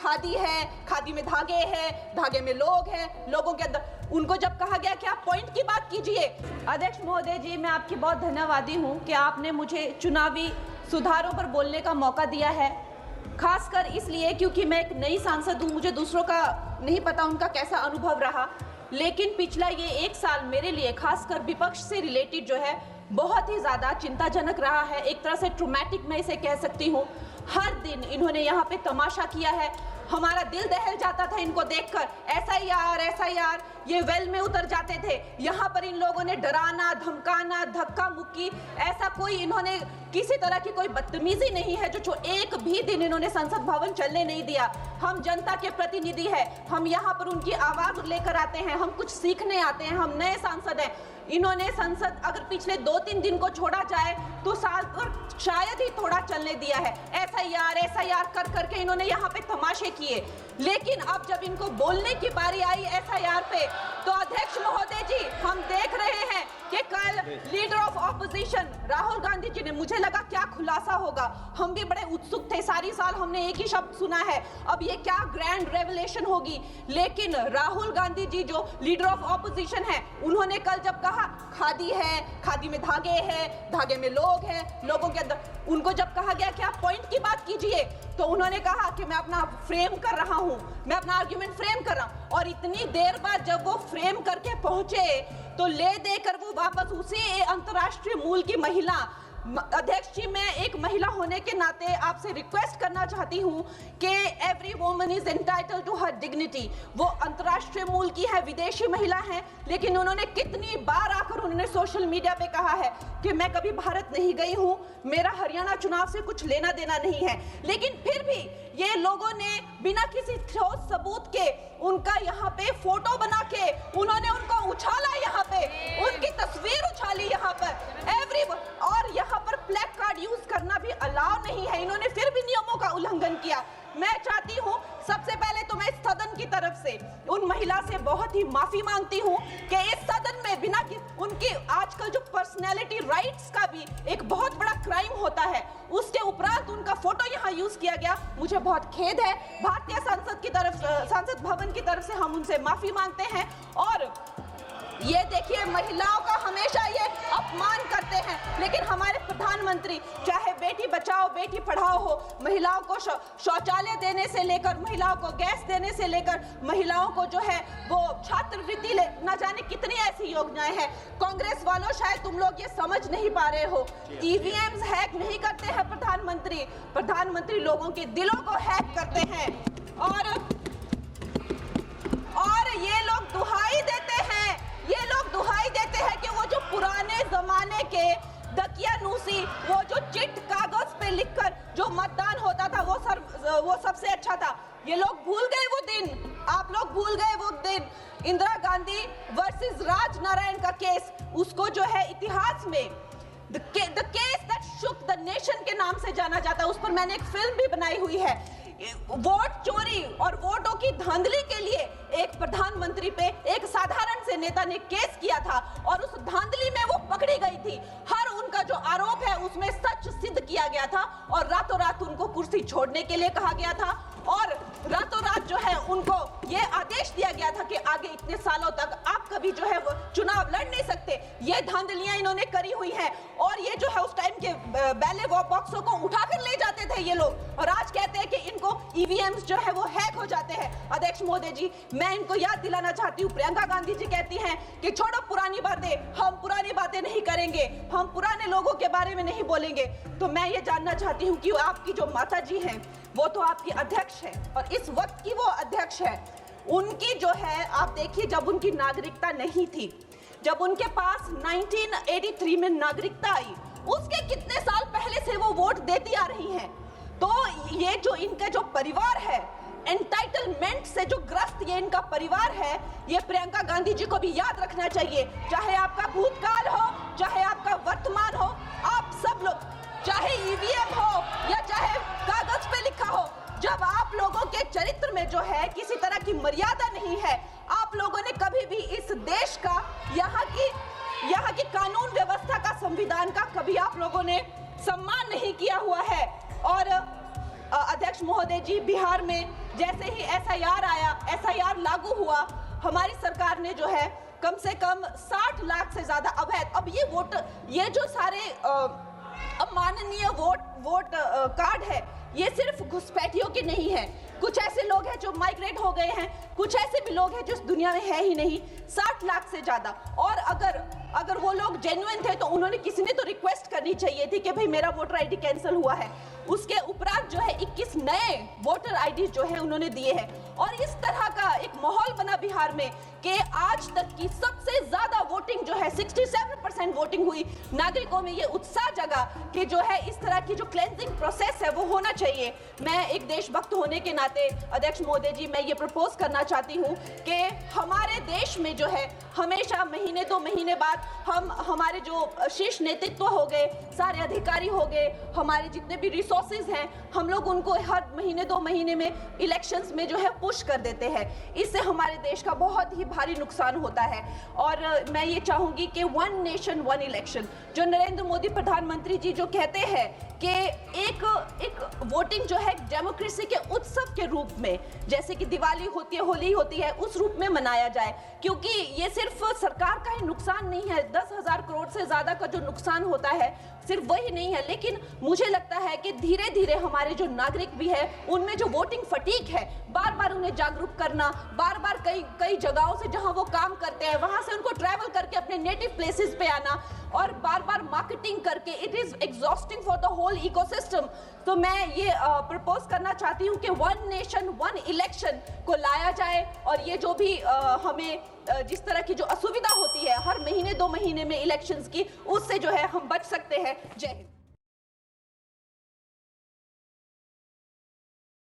खादी है, खादी में धागे हैं, धागे में लोग हैं, लोगों के अंदर उनको जब कहा गया कि आप पॉइंट की बात कीजिए। अध्यक्ष महोदय जी, मैं आपकी बहुत धन्यवादी हूं कि आपने मुझे चुनावी सुधारों पर बोलने का मौका दिया है, खासकर इसलिए क्योंकि मैं एक नई सांसद हूं, मुझे दूसरों का नहीं पता उनका कैसा अनुभव रहा, लेकिन पिछला ये 1 साल मेरे लिए खासकर विपक्ष से रिलेटेड जो है बहुत ही ज़्यादा चिंताजनक रहा है। एक तरह से ट्रॉमेटिक मैं इसे कह सकती हूँ। हर दिन इन्होंने यहाँ पे तमाशा किया है, हमारा दिल दहल जाता था इनको देखकर। एसआईआर ये वेल में उतर जाते थे। यहाँ पर इन लोगों ने डराना, धमकाना, धक्का मुक्की, ऐसा कोई इन्होंने किसी तरह की कोई बदतमीजी नहीं है जो एक भी दिन इन्होंने संसद भवन चलने नहीं दिया। हम जनता के प्रतिनिधि हैं, हम यहाँ पर उनकी आवाज लेकर आते हैं, हम कुछ सीखने आते हैं, हम नए सांसद हैं। इन्होंने संसद अगर पिछले 2-3 दिन को छोड़ा जाए तो साल पर शायद ही थोड़ा चलने दिया है। एसआईआर कर करके इन्होंने यहाँ पे तमाशे किए, लेकिन अब जब इनको बोलने की बारी आई एसआईआर पे, तो अध्यक्ष महोदय जी हम देख रहे हैं कि कल leader of opposition Rahul Gandhi ji ने, मुझे लगा क्या खुलासा होगा, हम भी बड़े उत्सुक थे, सारी साल हमने एक ही शब्द सुना है, अब ये क्या ग्रैंड रेवलेशन होगी। लेकिन राहुल गांधी जी जो लीडर ऑफ ऑपोजिशन है, उन्होंने कल जब कहा खादी है, खादी में धागे हैं, धागे में लोग हैं, लोगों के अंदर, उनको जब कहा गया कि आप पॉइंट की बात कीजिए, तो उन्होंने कहा कि मैं अपना फ्रेम कर रहा हूं, मैं अपना आर्ग्यूमेंट फ्रेम कर रहा हूं। और इतनी देर बाद जब वो फ्रेम करके पहुंचे तो ले देकर वो वापस उसी अंतर्राष्ट्रीय मूल की महिला। अध्यक्ष जी, मैं एक महिला होने के नाते आपसे रिक्वेस्ट करना चाहती हूं कि every woman is entitled to her dignity. वो अंतर्राष्ट्रीय मूल की है, विदेशी महिला है, लेकिन उन्होंने कितनी बार आकर उन्होंने सोशल मीडिया पे कहा है कि मैं कभी भारत नहीं गई हूं, मेरा हरियाणा चुनाव से कुछ लेना देना नहीं है। लेकिन फिर भी ये लोगों ने बिना किसी ठोस सबूत के उनका यहाँ पे फोटो बना के उन्होंने उनको उछाला, यहाँ पे उनकी तस्वीर उछाली यहाँ पर और यहाँ पर प्लेक कार्ड यूज करना भी अलाउ नहीं है। इन्होंने फिर भी नियमों का उल्लंघन किया। मैं चाहती हूँ सबसे पहले तो मैं सदन की तरफ से उन महिला से बहुत ही माफी मांगती हूँ कि इस सदन में बिना उनकी आजकल जो पर्सनैलिटी राइट्स का भी एक बहुत बड़ा क्राइम होता है, उसके उपरांत उनका फोटो यहाँ यूज किया गया, मुझे बहुत खेद है। भारतीय संसद भवन की तरफ से हम उनसे माफी मांगते हैं। और ये देखिए, महिलाओं का हमेशा ये अपमान करते हैं, लेकिन हमारे प्रधानमंत्री चाहे बेटी बचाओ बेटी पढ़ाओ हो, महिलाओं को शौचालय देने से लेकर, महिलाओं को गैस देने से लेकर, महिलाओं को जो है वो छात्रवृत्ति न जाने कितनी ऐसी योजनाएं हैं। कांग्रेस वालों, शायद तुम लोग ये समझ नहीं पा रहे हो, ईवीएम्स हैक नहीं करते हैं प्रधानमंत्री लोगों के दिलों को हैक करते हैं। और ये लोग दुहाई देते हैं कि वो जो पुराने जमाने के दकियानूसी, वो जो चिट कागज पे लिखकर जो मतदान होता था वो सबसे अच्छा था। ये लोग भूल गए वो दिन, आप लोग भूल गए वो दिन। इंदिरा गांधी वर्सेस राज नारायण का केस, उसको जो है इतिहास में the case that shook the nation के नाम से जाना जाता है। उस पर मैंने एक फिल्म भी बनाई हुई है। वोट चोरी और वोटों की धांधली के लिए एक प्रधानमंत्री पे एक साधारण से नेता ने केस किया था और उस धांधली में वो पकड़ी गई थी। हर उनका जो आरोप है उसमें सच सिद्ध किया गया था और रातों रात उनको कुर्सी छोड़ने के लिए कहा गया था और रातों रात जो है उनको ये आदेश दिया गया था कि आगे इतने सालों तक आप कभी जो है वो चुनाव लड़ नहीं सकते। ये धांधलियां इन्होंने करी हुई हैं और ये जो है उस टाइम के बैलेट बॉक्सों को उठाकर ले जाते थे ये लोग, और आज कहते हैं कि इनको ईवीएम्स जो है वो हैक हो जाते हैं। अध्यक्ष महोदय जी, मैं इनको याद दिलाना चाहती हूँ, प्रियंका गांधी जी कहती हैं कि छोड़ो पुरानी बातें, हम पुरानी बातें नहीं करेंगे, हम पुराने लोगों के बारे में नहीं बोलेंगे। तो मैं ये जानना चाहती हूँ कि आपकी जो माता जी हैं वो तो आपकी अध्यक्ष है और इस वक्त की वो अध्यक्ष है, उनकी जो है आप देखिए, जब उनकी नागरिकता नहीं थी, जब उनके पास 1983 में नागरिकता आई, उसके कितने साल पहले से वो वोट देती आ रही हैं। तो ये जो इनका जो परिवार है, एंटाइटलमेंट से जो ग्रस्त ये इनका परिवार है, ये प्रियंका गांधी जी को भी याद रखना चाहिए। चाहे आपका भूतकाल हो, चाहे आपका वर्तमान हो, आप सब लोग, चाहे ईवीएम हो या चाहे कागज पे लिखा हो, जब आप लोगों के चरित्र में जो है किसी तरह की मर्यादा नहीं है, आप लोगों ने कभी भी इस देश का, यहाँ की कानून व्यवस्था का, संविधान का कभी आप लोगों ने सम्मान नहीं किया हुआ है। और अध्यक्ष महोदय महोदय जी, बिहार में जैसे ही एसआईआर आया, एसआईआर लागू हुआ, हमारी सरकार ने जो है कम से कम 60 लाख से ज्यादा अवैध, अब ये जो सारे अमाननीय वोट कार्ड है, ये सिर्फ घुसपैठियों के नहीं है। कुछ ऐसे लोग हैं जो माइग्रेट हो गए हैं, कुछ ऐसे भी लोग हैं जो इस दुनिया में है ही नहीं। 60 लाख से ज्यादा। और अगर वो लोग जेन्युइन थे तो उन्होंने, किसी ने तो रिक्वेस्ट करनी चाहिए थी कि भाई मेरा वोटर आईडी कैंसिल हुआ है। उसके उपरांत जो है 21 नए वोटर आईडी जो है उन्होंने दिए हैं। और इस तरह का एक माहौल बना बिहार में कि आज तक की सबसे ज्यादा वोटिंग जो है 67% वोटिंग हुई। नागरिकों में ये उत्साह जगा कि जो है इस तरह की जो क्लेंजिंग प्रोसेस है वो होना चाहिए। मैं एक देशभक्त होने के नाते अध्यक्ष महोदय जी, मैं ये प्रपोज करना चाहती हूँ कि हमारे देश में जो है हमेशा महीने 2 महीने बाद हमारे जो शीर्ष नेतृत्व हो गए, सारे अधिकारी हो गए, हमारे जितने भी रिसोर्सेज हैं, हम लोग उनको हर महीने 2 महीने में इलेक्शंस में जो है पुश कर देते हैं। इससे हमारे देश का बहुत ही भारी नुकसान होता है। और मैं ये चाहूंगी कि 1 नेशन 1 इलेक्शन, जो नरेंद्र मोदी प्रधानमंत्री जी जो कहते हैं कि एक वोटिंग जो है डेमोक्रेसी के उत्सव के रूप में, जैसे कि दिवाली होती है, होली होती है, उस रूप में मनाया जाए। क्योंकि ये सिर्फ सरकार का ही नुकसान नहीं है, 10,000 करोड़ से ज्यादा का जो नुकसान होता है सिर्फ वही नहीं है, लेकिन मुझे लगता है कि धीरे धीरे हमारे जो नागरिक भी है उनमें जो वोटिंग फटीक है, बार बार उन्हें जागरूक करना, बार बार कई जगहों से जहां वो काम करते हैं वहां से उनको ट्रैवल करके अपने नेटिव प्लेसेस पे आना और बार बार मार्केटिंग करके, it is exhausting for the whole ecosystem. तो मैं ये प्रपोज करना चाहती हूँ कि 1 नेशन 1 इलेक्शन को लाया जाए। और ये जो भी हमें जिस तरह की जो असुविधा होती है हर महीने 2 महीने में इलेक्शंस की, उससे जो है हम बच सकते हैं। जय हिंद।